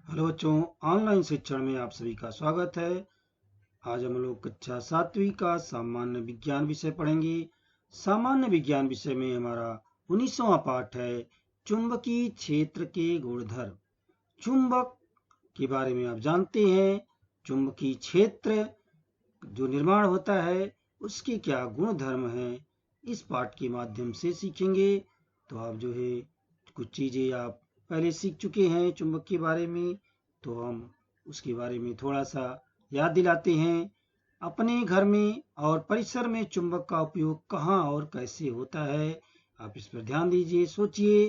Hello बच्चों, online शिक्षण में आप सभी का स्वागत है। आज हम लोग कक्षा 7वीं का सामान्य विज्ञान विषय पढ़ेंगे। सामान्य विज्ञान विषय में हमारा 19वां पाठ है चुंबकीय क्षेत्र के गुणधर्म। चुंबक के बारे में आप जानते हैं। चुंबकीय क्षेत्र जो निर्माण होता है उसके क्या गुणधर्म हैं, इस पाठ के माध्यम से सीखेंगे। तो आप जो है कुछ चीज़ें आप पहले सीख चुके हैं चुंबक के बारे में, तो हम उसके बारे में थोड़ा सा याद दिलाते हैं। अपने घर में और परिसर में चुंबक का उपयोग कहाँ और कैसे होता है, आप इस पर ध्यान दीजिए। सोचिए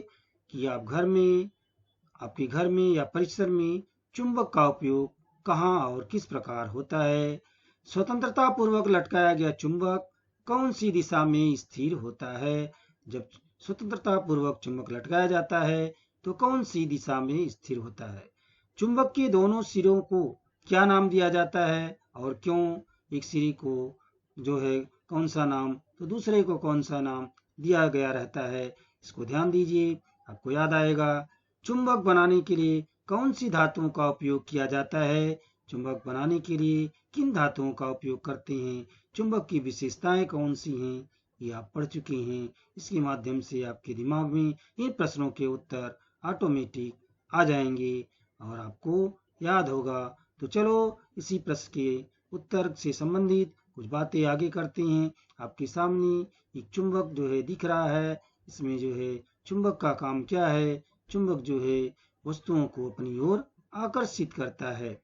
कि आपके घर में या परिसर में चुंबक का उपयोग कहाँ और किस प्रकार होता है। स्वतंत्रता पूर्वक लटकाया गया चुंबक कौन सी दिशा में स्थिर होता है। जब स्वतंत्रता पूर्वक चुंबक लटकाया जाता है तो कौन सी दिशा में स्थिर होता है। चुंबक के दोनों सिरों को क्या नाम दिया जाता है और क्यों। एक सिरे को जो है कौन सा नाम तो दूसरे को कौन सा नाम दिया गया रहता है, इसको ध्यान दीजिए, आपको याद आएगा। चुंबक बनाने के लिए कौन सी धातुओं का उपयोग किया जाता है। चुंबक बनाने के लिए किन धातुओं का उपयोग करते हैं। चुंबक की विशेषताएं कौन सी हैं, ये आप पढ़ चुके हैं। इसके माध्यम से आपके दिमाग में इन प्रश्नों के उत्तर ऑटोमेटिक आ जाएंगे और आपको याद होगा। तो चलो इसी प्रश्न के उत्तर से संबंधित कुछ बातें आगे करते हैं। आपके सामने एक चुंबक जो है दिख रहा है। इसमें जो है चुंबक का काम क्या है। चुंबक जो है वस्तुओं को अपनी ओर आकर्षित करता है।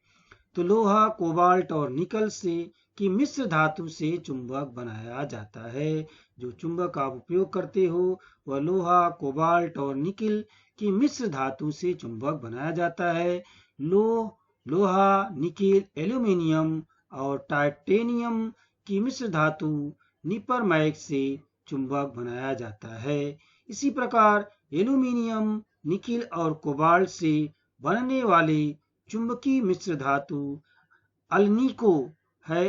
तो लोहा, कोबाल्ट और निकल से की मिश्र धातु से चुंबक बनाया जाता है। जो चुंबक आप उपयोग करते हो वह लोहा, कोबाल्ट और निकल की मिश्र धातु से चुंबक बनाया जाता है। लोहा, निकल, एल्यूमीनियम और टाइटेनियम की मिश्र धातु निपरमैग से चुंबक बनाया जाता है। इसी प्रकार एल्यूमीनियम, निकल और कोबाल्ट से बनने वाले चुंबकीय मिश्र धातु अल्निको है।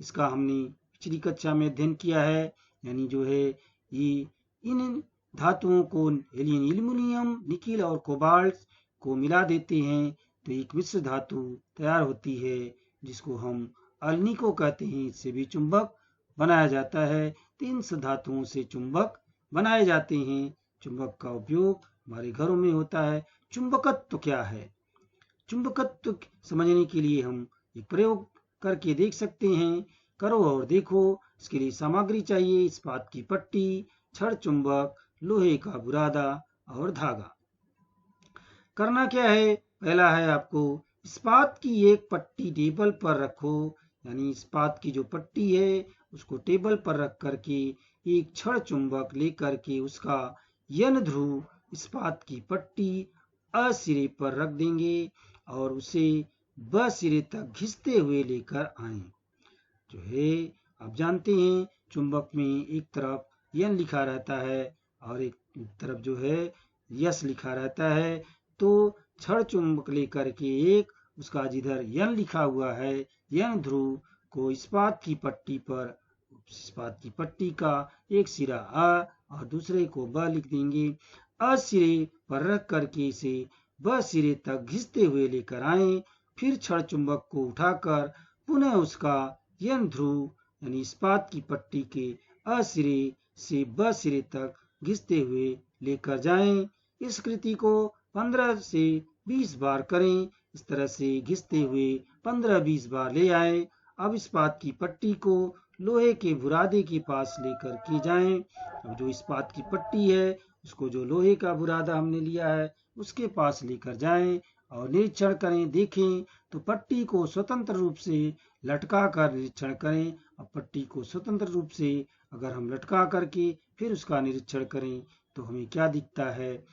इसका हमने पिछली कक्षा में अध्ययन किया है। यानी जो है ये इन धातुओं को एल्यूमिनियम, निकल और कोबाल्ट को मिला देते हैं तो एक मिश्र धातु तैयार होती है जिसको हम अल्निको कहते हैं। इससे भी चुंबक बनाया जाता है। तो इन धातुओं से चुंबक बनाए जाते हैं। चुंबक का उपयोग हमारे घरों में होता है। चुंबकत्व क्या है। चुंबकत्व समझने के लिए हम एक प्रयोग करके देख सकते हैं। करो और देखो। इसके लिए सामग्री चाहिए इस्पात की पट्टी, छड़ चुंबक, लोहे का बुरादा और धागा। करना क्या है, पहला है आपको इस्पात की एक पट्टी टेबल पर रखो। यानी इस्पात की जो पट्टी है उसको टेबल पर रख करके एक छड़ चुंबक लेकर के उसका यन ध्रुव इस्पात की पट्टी अ सिरे पर रख देंगे और उसे ब सिरे तक घिसते हुए लेकर आए। जो है आप जानते हैं चुंबक में एक तरफ यन लिखा रहता है और एक तरफ जो है यस लिखा रहता है। तो छड़ चुंबक लेकर के एक उसका जिधर यन लिखा हुआ है यन ध्रुव को इस्पात की पट्टी का एक सिरा अ और दूसरे को ब लिख देंगे। अ सिरे पर रख करके इसे ब सिरे तक घिसते हुए लेकर आए। फिर छड़ चुंबक को उठाकर पुनः उसका यन ध्रुव यानी इस्पात की पट्टी के अ सिरे से ब सिरे तक घिसते हुए लेकर जाएं। इस कृति को 15 से 20 बार करें। इस तरह से घिसते हुए 15-20 बार ले आए। अब इस्पात की पट्टी को लोहे के बुरादे के पास लेकर के जाएं। अब जो इस्पात की पट्टी है उसको जो लोहे का बुरादा हमने लिया है उसके पास लेकर जाएं और निरीक्षण करें। देखें तो पट्टी को स्वतंत्र रूप से लटका कर निरीक्षण करें। अब पट्टी को स्वतंत्र रूप से अगर हम लटका करके फिर उसका निरीक्षण करें तो हमें क्या दिखता है।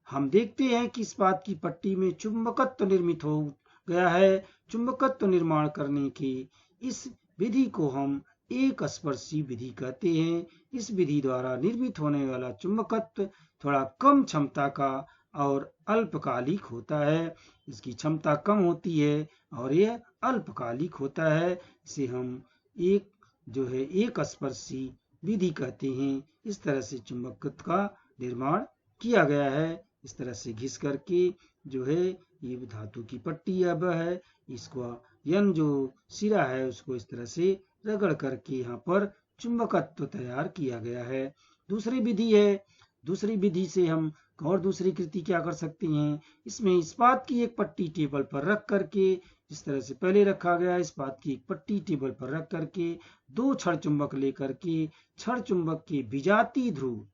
हम देखते हैं कि इस्पात की पट्टी में चुंबकत्व निर्मित हो गया है। चुंबकत्व निर्माण करने की इस विधि को हम एक स्पर्शी विधि कहते हैं। इस विधि द्वारा निर्मित होने वाला चुंबकत्व थोड़ा कम क्षमता का और अल्पकालिक होता है। इसकी क्षमता कम होती है और यह अल्पकालिक होता है। इसे हम एक स्पर्शी विधि कहते हैं। इस तरह से चुंबकत्व का निर्माण किया गया है। इस तरह से घिस करके जो है ये धातु की पट्टी अब है, इसको यन जो सिरा है उसको इस तरह से रगड़ करके यहाँ पर चुंबकत्व तैयार किया गया है। दूसरी विधि है, दूसरी विधि से हम और दूसरी कृति क्या कर सकते हैं, इसमें इस्पात की एक पट्टी टेबल पर रख करके, इस तरह से पहले रखा गया इस्पात की एक पट्टी टेबल पर रख करके दो छड़ चुंबक लेकर के छड़ चुंबक के विजातीय ध्रुव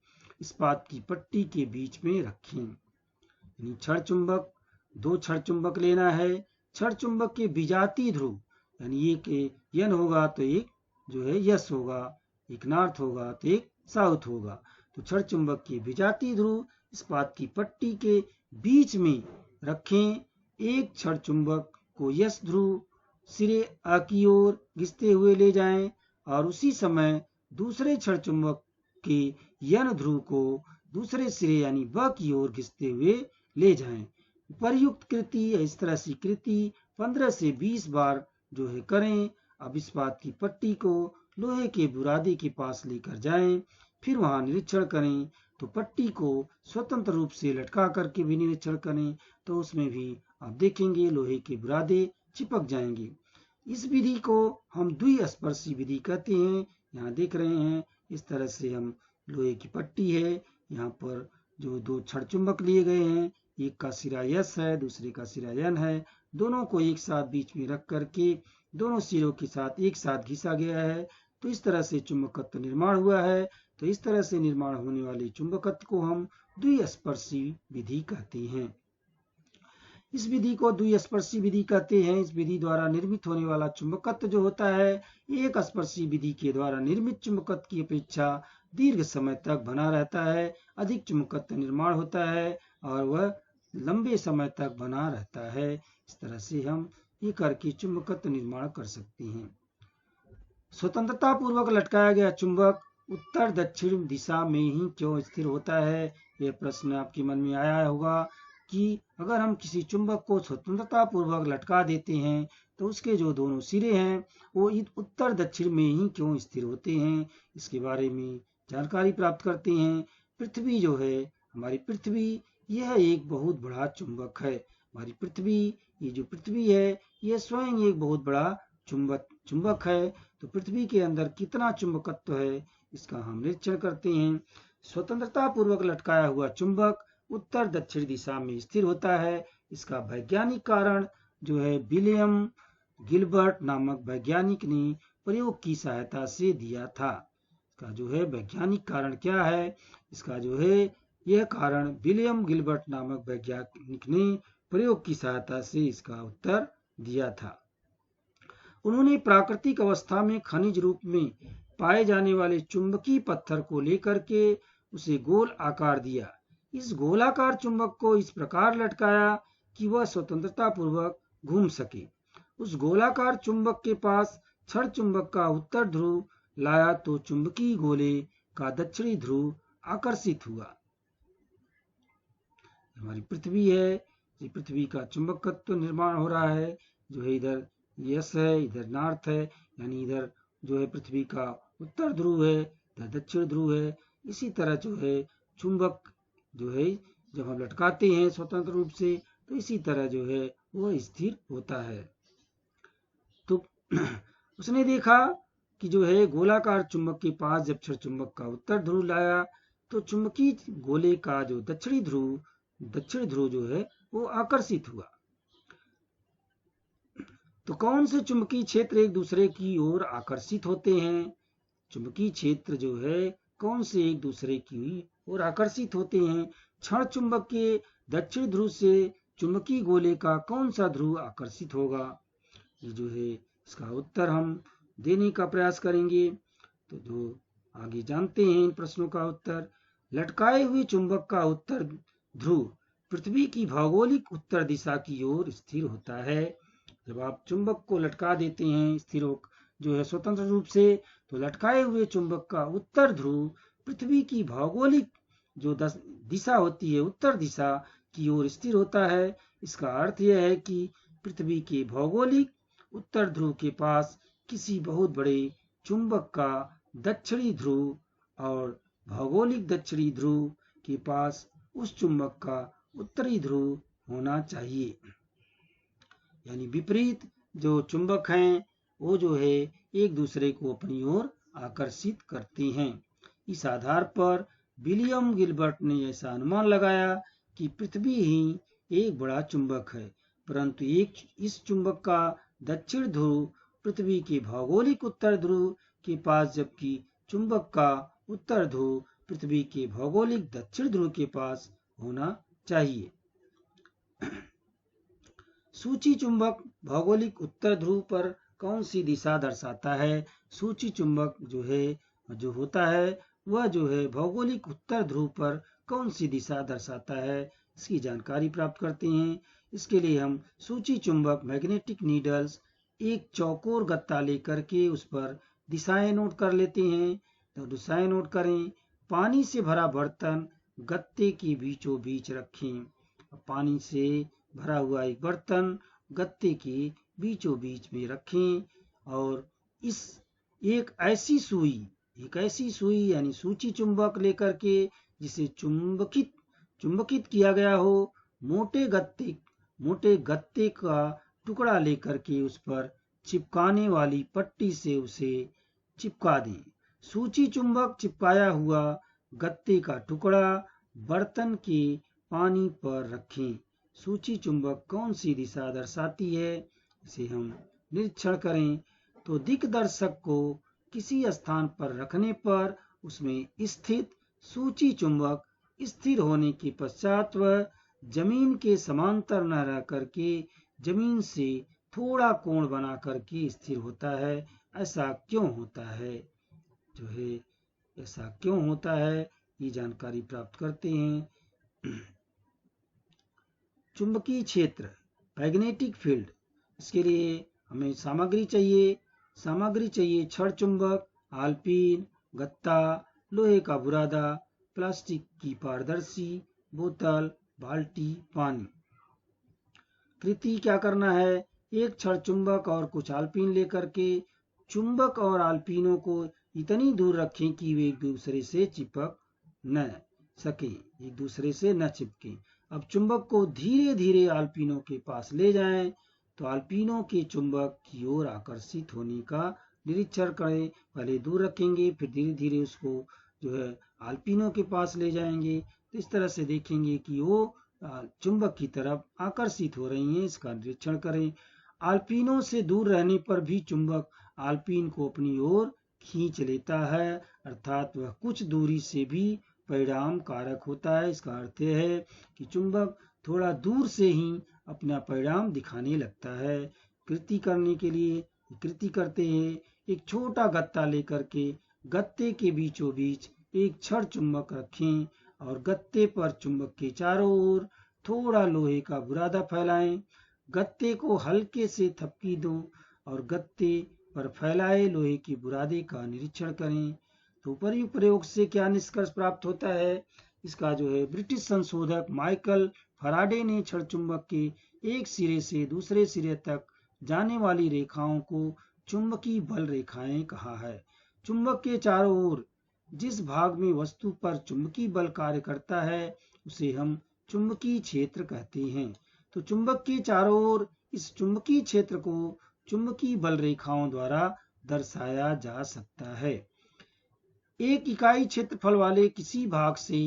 इस्पात की पट्टी के बीच में रखें। यानी छड़ चुंबक, दो छड़ चुंबक लेना है, छड़ चुंबक के विजातीय ध्रुव, यानी एक यन होगा तो एक जो है यस होगा, एक नॉर्थ होगा तो एक साउथ होगा। तो छड़ चुंबक के विजातीय ध्रुव इस्पात की पट्टी के बीच में रखें। एक छड़ चुंबक को यस ध्रुव सिरे आ की ओर घिसते हुए ले जाएं और उसी समय दूसरे छड़ चुंबक के यन ध्रुव को दूसरे सिरे यानी ब की ओर घिसते हुए ले जाएं। उपर्युक्त कृति इस तरह से कृति 15 से 20 बार जो है करें। अब इस्पात की पट्टी को लोहे के बुरादे के पास लेकर जाएं, फिर वहां निरीक्षण करें तो पट्टी को स्वतंत्र रूप से लटका करके भी निरीक्षण करें तो उसमें भी आप देखेंगे लोहे के बुरादे चिपक जाएंगे। इस विधि को हम द्विस्पर्शी विधि कहते हैं। यहाँ देख रहे हैं इस तरह से हम लोहे की पट्टी है, यहाँ पर जो दो छड़ चुंबक लिए गए हैं, एक का सिरा यस है, दूसरे का सिरा यन है, दोनों को एक साथ बीच में रख करके दोनों सिरों के साथ एक साथ घिसा गया है। तो इस तरह से चुंबकत्व निर्माण हुआ है। तो इस तरह से निर्माण होने वाले चुंबकत्व को हम द्विस्पर्शी विधि कहते हैं। इस विधि को द्विस्पर्शी विधि कहते हैं। इस विधि द्वारा निर्मित होने वाला चुंबकत्व जो होता है एक स्पर्शी विधि के द्वारा निर्मित चुंबकत्व की अपेक्षा दीर्घ समय तक बना रहता है, अधिक चुंबकत्व निर्माण होता है और वह लंबे समय तक बना रहता है। इस तरह से हम ये करके चुंबकत्व निर्माण कर सकते हैं। स्वतंत्रता पूर्वक लटकाया गया चुंबक उत्तर दक्षिण दिशा में ही क्यों स्थिर होता है? यह प्रश्न आपके मन में आया होगा कि अगर हम किसी चुंबक को स्वतंत्रता पूर्वक लटका देते हैं तो उसके जो दोनों सिरे हैं वो उत्तर दक्षिण में ही क्यों स्थिर होते हैं, इसके बारे में जानकारी प्राप्त करते हैं। पृथ्वी जो है, हमारी पृथ्वी, यह एक बहुत बड़ा चुंबक है। हमारी पृथ्वी, ये जो पृथ्वी है यह स्वयं एक बहुत बड़ा चुंबक है। तो पृथ्वी के अंदर कितना चुंबकत्व है इसका हम निरीक्षण करते हैं। स्वतंत्रता पूर्वक लटकाया हुआ चुंबक उत्तर दक्षिण दिशा में स्थिर होता है। इसका वैज्ञानिक कारण जो है विलियम गिलबर्ट नामक वैज्ञानिक ने प्रयोग की सहायता से दिया था। इसका जो है वैज्ञानिक कारण क्या है, इसका जो है यह कारण विलियम गिलबर्ट नामक वैज्ञानिक ने प्रयोग की सहायता से इसका उत्तर दिया था। उन्होंने प्राकृतिक अवस्था में खनिज रूप में पाए जाने वाले चुंबकीय पत्थर को लेकर के उसे गोल आकार दिया। इस गोलाकार चुंबक को इस प्रकार लटकाया कि वह स्वतंत्रता पूर्वक घूम सके। उस गोलाकार चुंबक के पास छड़ चुंबक का उत्तर ध्रुव लाया तो चुंबकीय गोले का दक्षिणी ध्रुव आकर्षित हुआ। हमारी पृथ्वी है, ये पृथ्वी का चुंबकत्व निर्माण हो रहा है, जो है इधर यस है, इधर नॉर्थ है, यानी इधर जो है पृथ्वी का उत्तर ध्रुव है, इधर दक्षिण ध्रुव है। इसी तरह जो है चुंबक जो है जब हम लटकाते हैं स्वतंत्र रूप से तो इसी तरह जो है वह स्थिर होता है। तो उसने देखा कि जो है गोलाकार चुंबक के पास जब छड़ चुंबक का उत्तर ध्रुव लाया तो चुंबकीय गोले का जो दक्षिण ध्रुव जो है वो आकर्षित हुआ। तो कौन से चुंबकीय क्षेत्र एक दूसरे की ओर आकर्षित होते हैं? चुंबकीय क्षेत्र जो है कौन से एक दूसरे की ओर आकर्षित होते हैं? छड़ चुंबक के दक्षिण ध्रुव से चुंबकीय गोले का कौन सा ध्रुव आकर्षित होगा? ये जो है इसका उत्तर हम देने का प्रयास करेंगे। तो जो आगे जानते हैं इन प्रश्नों का उत्तर। लटकाए हुए चुंबक का उत्तर ध्रुव पृथ्वी की भौगोलिक उत्तर दिशा की ओर स्थिर होता है। जब आप चुंबक को लटका देते हैं स्थिर जो है स्वतंत्र रूप से, तो लटकाए हुए चुंबक का उत्तर ध्रुव पृथ्वी की भौगोलिक जो दिशा होती है उत्तर दिशा की ओर स्थिर होता है। इसका अर्थ यह है कि पृथ्वी के भौगोलिक उत्तर ध्रुव के पास किसी बहुत बड़े चुंबक का दक्षिणी ध्रुव और भौगोलिक दक्षिणी ध्रुव के पास उस चुंबक का उत्तरी ध्रुव होना चाहिए। यानी विपरीत जो चुंबक हैं वो जो है एक दूसरे को अपनी ओर आकर्षित करते हैं। इस आधार पर विलियम गिलबर्ट ने ऐसा अनुमान लगाया कि पृथ्वी ही एक बड़ा चुंबक है, परंतु इस चुंबक का दक्षिण ध्रुव पृथ्वी के भौगोलिक उत्तर ध्रुव के पास, जबकि चुंबक का उत्तर ध्रुव पृथ्वी के भौगोलिक दक्षिण ध्रुव के पास होना चाहिए। सूची चुंबक भौगोलिक उत्तर ध्रुव पर कौन सी दिशा दर्शाता है? सूची चुंबक जो होता है वह जो है भौगोलिक उत्तर ध्रुव पर कौन सी दिशा दर्शाता है, इसकी जानकारी प्राप्त करते हैं। इसके लिए हम सूची चुंबक मैग्नेटिक नीडल्स एक चौकोर गत्ता लेकर के उस पर दिशाएं नोट कर लेते हैं। तो दिशाएं नोट करें। पानी से भरा बर्तन गत्ते के बीचों बीच रखें। पानी से भरा हुआ एक बर्तन गत्ते के बीचों बीच में रखें और एक ऐसी सुई यानी सूची चुंबक लेकर के जिसे चुंबकित किया गया हो, मोटे गत्ते का टुकड़ा लेकर के उस पर चिपकाने वाली पट्टी से उसे चिपका दें। सूची चुंबक चिपकाया हुआ गत्ते का टुकड़ा बर्तन के पानी पर रखें। सूची चुंबक कौन सी दिशा दर्शाती है, इसे हम निरीक्षण करें। तो दिक्दर्शक को किसी स्थान पर रखने पर उसमें स्थित सूची चुंबक स्थिर होने के पश्चात वह जमीन के समांतर न रह करके जमीन से थोड़ा कोण बना करके स्थिर होता है। ऐसा क्यों होता है? ऐसा क्यों होता है ये जानकारी प्राप्त करते हैं। चुंबकीय क्षेत्र मैग्नेटिक फील्ड, इसके लिए हमें सामग्री चाहिए छड़ चुंबक, आल्पीन, गत्ता, लोहे का बुरादा, प्लास्टिक की पारदर्शी बोतल, बाल्टी, पानी। कृति क्या करना है? एक छड़ चुंबक और कुछ आल्पीन लेकर के चुंबक और आल्पीनों को इतनी दूर रखें कि वे एक दूसरे से न चिपकें। अब चुंबक को धीरे धीरे आल्पीनों के पास ले जाएं, तो आल्पीनों के चुंबक की ओर आकर्षित होने का निरीक्षण करें। पहले दूर रखेंगे, फिर धीरे धीरे उसको आल्पीनों के पास ले जाएंगे। तो इस तरह से देखेंगे कि वो चुंबक की तरफ आकर्षित हो रही हैं, इसका निरीक्षण करें। आल्पीनों से दूर रहने पर भी चुंबक आल्पीन को अपनी ओर खींच लेता है, अर्थात वह कुछ दूरी से भी परिणाम कारक होता है। इसका अर्थ है कि चुंबक थोड़ा दूर से ही अपना परिणाम दिखाने लगता है। कृति करने के लिए कृति करते हैं। एक छोटा गत्ता लेकर के गत्ते के बीचों बीच एक छड़ चुंबक रखें और गत्ते पर चुंबक के चारों ओर थोड़ा लोहे का बुरादा फैलाएं। गत्ते को हल्के से थपकी दो और गत्ते पर फैलाए लोहे के बुरादे का निरीक्षण करें। तो उपर्युक्त प्रयोग से क्या निष्कर्ष प्राप्त होता है? इसका ब्रिटिश संशोधक माइकल फराडे ने छड़ चुंबक के एक सिरे से दूसरे सिरे तक जाने वाली रेखाओं को चुंबकीय बल रेखाएं कहा है। चुंबक के चारों ओर जिस भाग में वस्तु पर चुंबकीय बल कार्य करता है उसे हम चुंबकीय क्षेत्र कहते हैं। तो चुंबक के चारों ओर इस चुंबकीय क्षेत्र को चुंबकीय बल रेखाओं द्वारा दर्शाया जा सकता है। एक इकाई क्षेत्रफल वाले किसी भाग से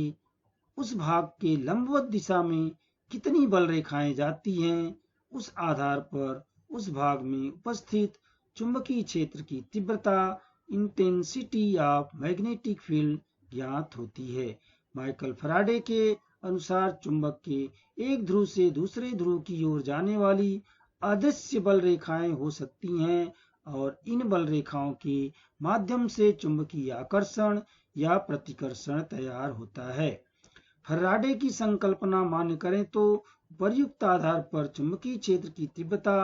उस भाग के लंबवत दिशा में कितनी बल रेखाएं जाती हैं, उस आधार पर उस भाग में उपस्थित चुंबकीय क्षेत्र की तीव्रता इंटेंसिटी ऑफ मैग्नेटिक फील्ड ज्ञात होती है। माइकल फराडे के अनुसार चुंबक के एक ध्रुव से दूसरे ध्रुव की ओर जाने वाली अदृश्य बल रेखाएं हो सकती हैं और इन बल रेखाओं के माध्यम से चुंबकीय आकर्षण या प्रतिकर्षण तैयार होता है। फराडे की संकल्पना मान्य करें तो उपर्युक्त आधार पर चुंबकीय क्षेत्र की तीव्रता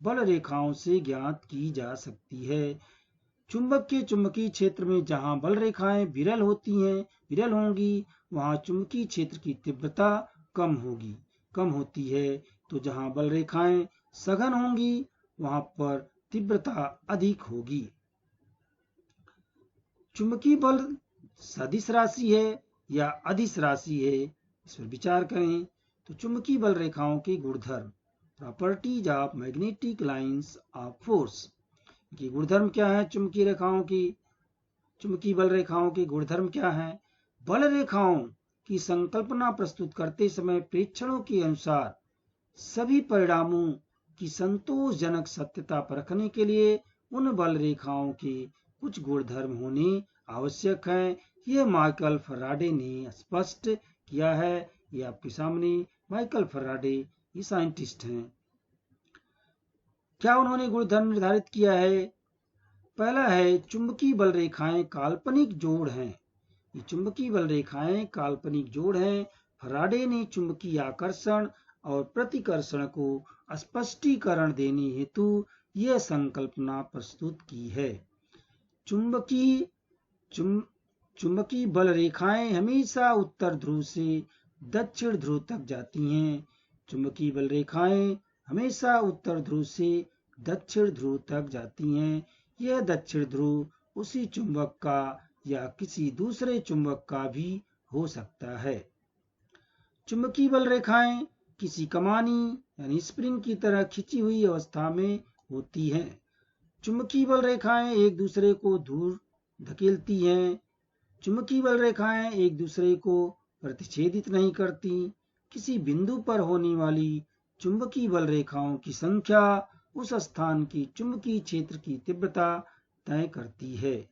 बल रेखाओं से ज्ञात की जा सकती है। चुंबक के चुंबकीय क्षेत्र में जहां बल रेखाएं विरल होंगी वहां चुंबकीय क्षेत्र की तीव्रता कम होती है। तो जहां बल रेखाएं सघन होंगी वहां पर तीव्रता अधिक होगी। चुंबकीय बल सदिश राशि है या अदिश राशि है, इस पर विचार करें। तो चुंबकीय बल रेखाओं के गुणधर्म, properties of magnetic lines of force की गुणधर्म क्या है चुंबकीय रेखाओं की, चुंबकीय बल रेखाओं के गुणधर्म क्या है। बल रेखाओं की संकल्पना प्रस्तुत करते समय प्रेक्षणों के अनुसार सभी परिणामों की संतोषजनक सत्यता परखने के लिए उन बल रेखाओं के कुछ गुणधर्म होने आवश्यक है। यह माइकल फैराडे ने स्पष्ट किया है। ये आपके सामने माइकल फैराडे ये साइंटिस्ट हैं। क्या उन्होंने गुणधर्म निर्धारित किया है। पहला है चुंबकीय बल रेखाएं काल्पनिक जोड़ हैं। ये चुंबकीय बल रेखाएं काल्पनिक जोड़ हैं। फैराडे ने चुंबकीय आकर्षण और प्रतिकर्षण को स्पष्टीकरण देने हेतु यह संकल्पना प्रस्तुत की है। चुंबकीय बल रेखाएं हमेशा उत्तर ध्रुव से दक्षिण ध्रुव तक जाती हैं। चुंबकीय बल रेखाएं हमेशा उत्तर ध्रुव से दक्षिण ध्रुव तक जाती हैं। यह दक्षिण ध्रुव उसी चुंबक का या किसी दूसरे चुंबक का भी हो सकता है। चुंबकीय बल रेखाएं किसी कमानी यानी स्प्रिंग की तरह खिंची हुई अवस्था में होती हैं। चुंबकीय बल रेखाएं एक दूसरे को दूर धकेलती हैं। चुंबकीय बल रेखाएं एक दूसरे को प्रतिच्छेदित नहीं करती। किसी बिंदु पर होने वाली चुंबकीय बल रेखाओं की संख्या उस स्थान की चुंबकीय क्षेत्र की तीव्रता तय करती है।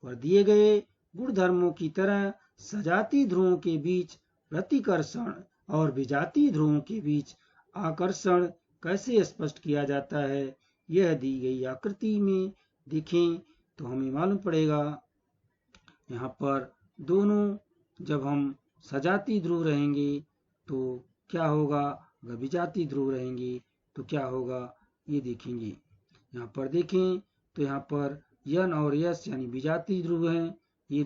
और दिए गए गुणधर्मों की तरह सजातीय ध्रुवों के बीच प्रतिकर्षण और विजातीय ध्रुवों के बीच आकर्षण कैसे स्पष्ट किया जाता है, यह दी गई आकृति में देखें तो हमें मालूम पड़ेगा। यहाँ पर दोनों जब हम सजातीय ध्रुव रहेंगे तो क्या होगा, अगर विजातीय ध्रुव रहेंगे तो क्या होगा, ये देखेंगे। यहाँ पर देखें तो यहाँ पर यन और यस यानी विजातीय ध्रुव हैं। ये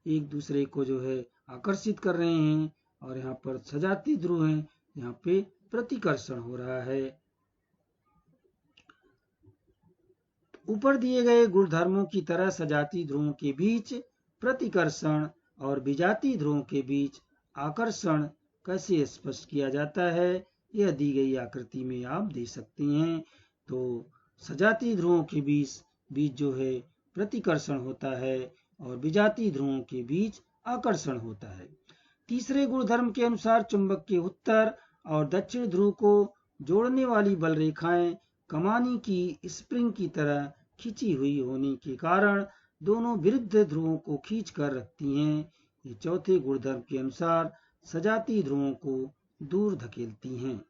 एक दूसरे को जो है आकर्षित कर रहे हैं। और यहाँ पर सजातीय ध्रुव हैं, यहाँ पे प्रतिकर्षण हो रहा है। ऊपर दिए गए गुणधर्मों की तरह सजातीय ध्रुवों के बीच प्रतिकर्षण और विजातीय ध्रुवों के बीच आकर्षण कैसे स्पष्ट किया जाता है, यह दी गई आकृति में आप देख सकते हैं। तो सजातीय ध्रुवों के बीच जो है प्रतिकर्षण होता है और विजातीय ध्रुवों के बीच आकर्षण होता है। तीसरे गुणधर्म के अनुसार चुंबक के उत्तर और दक्षिण ध्रुव को जोड़ने वाली बल रेखाएं कमानी की स्प्रिंग की तरह खिंची हुई होने के कारण दोनों विरुद्ध ध्रुवों को खींच कर रखती हैं। ये चौथे गुणधर्म के अनुसार सजातीय ध्रुवों को दूर धकेलती हैं।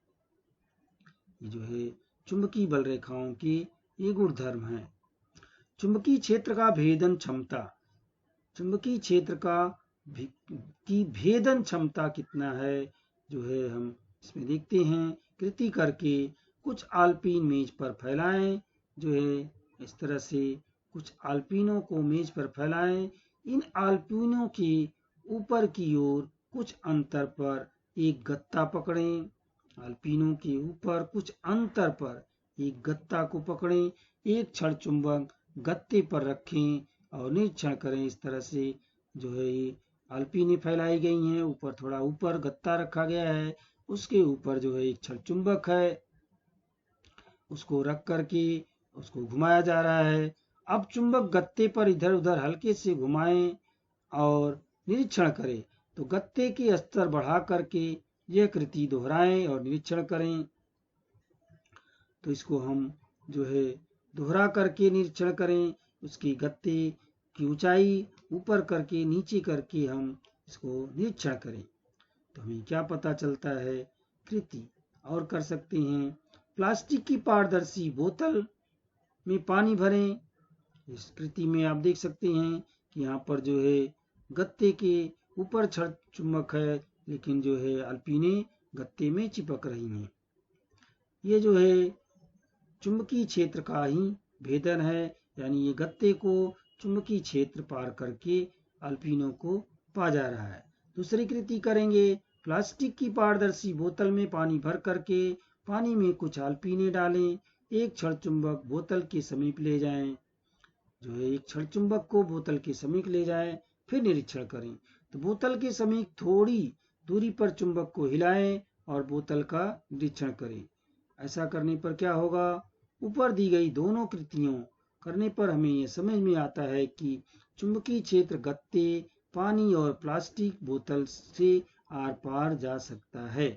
ये जो है चुंबकीय बल रेखाओं के ये गुणधर्म हैं। चुंबकीय क्षेत्र का भेदन क्षमता, चुंबकीय क्षेत्र की भेदन क्षमता कितना है जो है हम इसमें देखते हैं। कृति करके कुछ आल्पीन मेज पर फैलाएं, जो है इस तरह से कुछ आल्पीनों को मेज पर फैलाएं। इन आल्पीनों के ऊपर की ओर कुछ अंतर पर एक गत्ता पकड़ें। आल्पीनों के ऊपर कुछ अंतर पर एक गत्ता को पकड़ें। एक क्षण चुंबक गत्ते पर रखें और निरीक्षण करें। इस तरह से जो है ये आल्पीनें फैलाई गई हैं। ऊपर थोड़ा ऊपर गत्ता रखा गया है, उसके ऊपर जो है एक क्षण चुंबक है, उसको रख करके उसको घुमाया जा रहा है। अब चुंबक गत्ते पर इधर उधर हल्के से घुमाएं और निरीक्षण करें। तो गत्ते के स्तर बढ़ा करके यह कृति दोहराएं और निरीक्षण करें। तो इसको हम जो है दोहरा करके निरीक्षण करें। उसकी गत्ते की ऊंचाई ऊपर करके नीचे करके हम इसको निरीक्षण करें तो हमें क्या पता चलता है। कृति और कर सकते हैं। प्लास्टिक की पारदर्शी बोतल में पानी भरें। इस कृति में आप देख सकते हैं कि यहाँ पर जो है गत्ते के ऊपर क्षण चुंबक है, लेकिन जो है आल्पीनें गत्ते में चिपक रही हैं। ये जो है चुंबकीय क्षेत्र का ही भेदन है, यानी ये गत्ते को चुंबकीय क्षेत्र पार करके आल्पीनों को पा जा रहा है। दूसरी कृति करेंगे। प्लास्टिक की पारदर्शी बोतल में पानी भर करके पानी में कुछ आल्पीनें डालें। एक क्षण चुंबक बोतल के समीप ले जाएं, जो है एक क्षण चुंबक को बोतल के समीप ले जाएं, फिर निरीक्षण करें। तो बोतल के समीप थोड़ी दूरी पर चुंबक को हिलाएं और बोतल का निरीक्षण करें। ऐसा करने पर क्या होगा? ऊपर दी गई दोनों कृतियों करने पर हमें यह समझ में आता है कि चुंबकीय क्षेत्र गत्ते, पानी और प्लास्टिक बोतल से आर पार जा सकता है।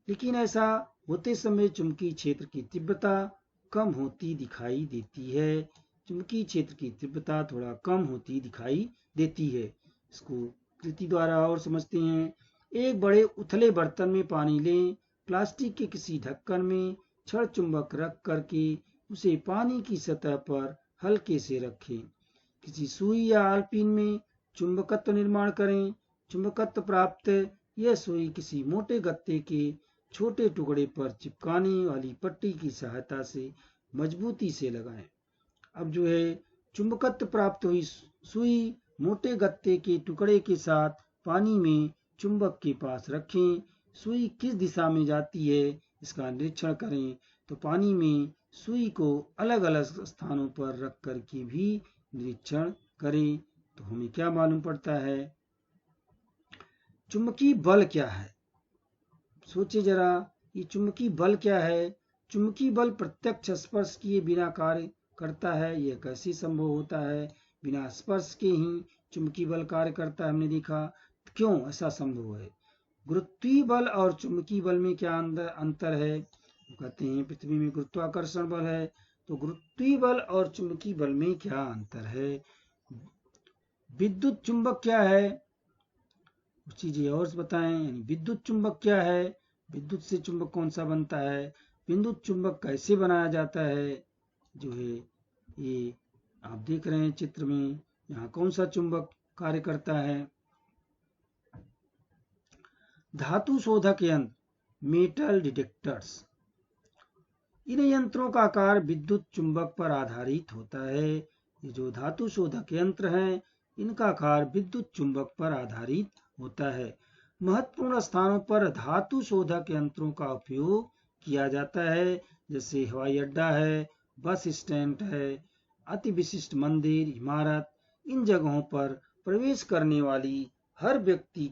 लेकिन ऐसा होते समय चुंबकीय क्षेत्र की तीव्रता कम होती दिखाई देती है। चुंबकीय क्षेत्र की तीव्रता थोड़ा कम होती दिखाई देती है। इसको कृति द्वारा और समझते हैं। एक बड़े उथले बर्तन में पानी लें, प्लास्टिक के किसी ढक्कन में छड़ चुंबक रख करके उसे पानी की सतह पर हल्के से रखें। किसी सुई या आलपीन में चुंबकत्व निर्माण करें। चुंबकत्व प्राप्त यह सुई किसी मोटे गत्ते के छोटे टुकड़े पर चिपकाने वाली पट्टी की सहायता से मजबूती से लगाएं। अब जो है चुंबकत्व प्राप्त हुई सुई मोटे गत्ते के टुकड़े के साथ पानी में चुंबक के पास रखें। सुई किस दिशा में जाती है इसका निरीक्षण करें। तो पानी में सुई को अलग अलग स्थानों पर रख कर के भी निरीक्षण करें तो हमें क्या मालूम पड़ता है? चुंबकीय बल क्या है? सोचिए जरा, ये चुंबकीय बल क्या है? चुंबकीय बल प्रत्यक्ष स्पर्श किए बिना कार्य करता है। यह कैसे संभव होता है? बिना स्पर्श के ही चुंबकीय बल कार्य करता है, हमने देखा। क्यों ऐसा संभव है? गुरुत्वीय बल और चुंबकीय बल में क्या अंतर है? कहते हैं पृथ्वी में गुरुत्वाकर्षण बल है, तो गुरुत्वीय बल और चुंबकीय बल में क्या अंतर है? विद्युत चुंबक क्या है? कुछ चीजें और बताएं। यानी विद्युत चुंबक क्या है? विद्युत से चुंबक कौन सा बनता है? विद्युत चुंबक कैसे बनाया जाता है? जो है ये आप देख रहे हैं चित्र में, यहाँ कौन सा चुंबक कार्य करता है? धातु शोधक यंत्र, मेटल डिटेक्टर्स। इन यंत्रों का आकार विद्युत चुंबक पर आधारित होता है। ये जो धातु शोधक यंत्र हैं, इनका आकार विद्युत चुंबक पर आधारित होता है। महत्वपूर्ण स्थानों पर धातु शोधक यंत्रों का उपयोग किया जाता है, जैसे हवाई अड्डा है, बस स्टैंड है, अति विशिष्ट मंदिर, इमारत। इन जगहों पर प्रवेश करने वाले हर व्यक्ति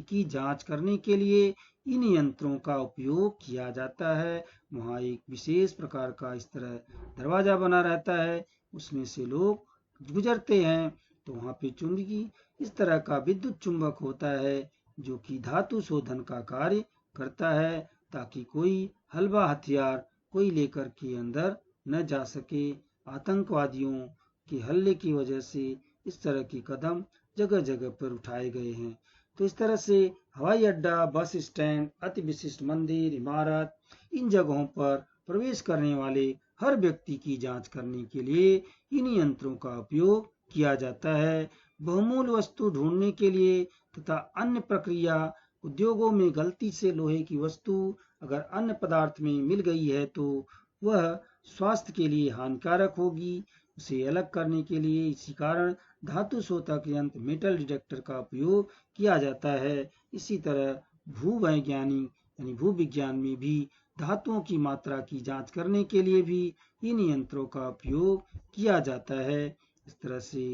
की जांच करने के लिए इन यंत्रों का उपयोग किया जाता है। वहाँ एक विशेष प्रकार का इस तरह दरवाजा बना रहता है, उसमें से लोग गुजरते हैं, तो वहाँ पे चुंबकीय इस तरह का विद्युत चुंबक होता है जो कि धातु शोधन का कार्य करता है, ताकि कोई हलवा हथियार कोई लेकर के अंदर न जा सके। आतंकवादियों के हल्ले की वजह से इस तरह के कदम जगह जगह पर उठाए गए हैं। तो इस तरह से हवाई अड्डा, बस स्टैंड, अति विशिष्ट मंदिर, इमारत, इन जगहों पर प्रवेश करने वाले हर व्यक्ति की जांच करने के लिए इन यंत्रों का उपयोग किया जाता है। बहुमूल्य वस्तु ढूंढने के लिए तथा अन्य प्रक्रिया उद्योगों में गलती से लोहे की वस्तु अगर अन्य पदार्थ में मिल गई है तो वह स्वास्थ्य के लिए हानिकारक होगी। उसे अलग करने के लिए इसी कारण धातु शोधक यंत्र मेटल डिटेक्टर का उपयोग किया जाता है। इसी तरह भूवैज्ञानिक यानी भूविज्ञान में भी धातुओं की मात्रा की जांच करने के लिए भी इन यंत्रों का उपयोग किया जाता है। इस तरह से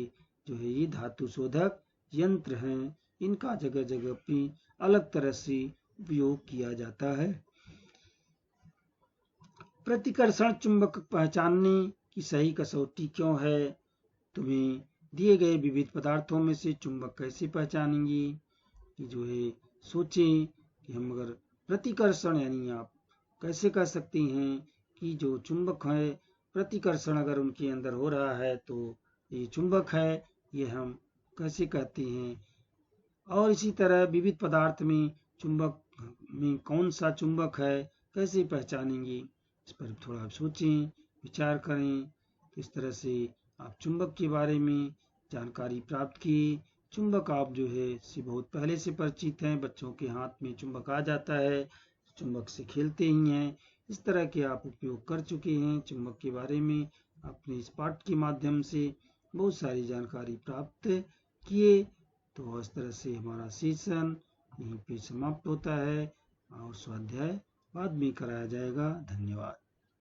जो है ये धातु शोधक यंत्र हैं, इनका जगह जगह पे अलग तरह से उपयोग किया जाता है। प्रतिकर्षण चुंबक पहचानने की सही कसौटी क्यों है? तुम्हें दिए गए विविध पदार्थों में से चुंबक कैसे पहचानेंगे? कि जो है सोचें कि हम अगर प्रतिकर्षण यानी आप कैसे कह सकते हैं कि जो चुंबक है प्रतिकर्षण अगर उनके अंदर हो रहा है तो ये चुंबक है, ये हम कैसे कहते हैं? और इसी तरह विविध पदार्थ में चुंबक में कौन सा चुंबक है कैसे पहचानेंगे? इस पर थोड़ा सोचें, विचार करें। तो इस तरह से आप चुंबक के बारे में जानकारी प्राप्त किए। चुंबक आप जो है से बहुत पहले से परिचित हैं, बच्चों के हाथ में चुंबक आ जाता है, चुंबक से खेलते ही हैं। इस तरह के आप उपयोग कर चुके हैं। चुंबक के बारे में अपने इस पाठ के माध्यम से बहुत सारी जानकारी प्राप्त किए। तो इस तरह से हमारा सेशन यहीं पे समाप्त होता है और स्वाध्याय बाद में कराया जाएगा। धन्यवाद।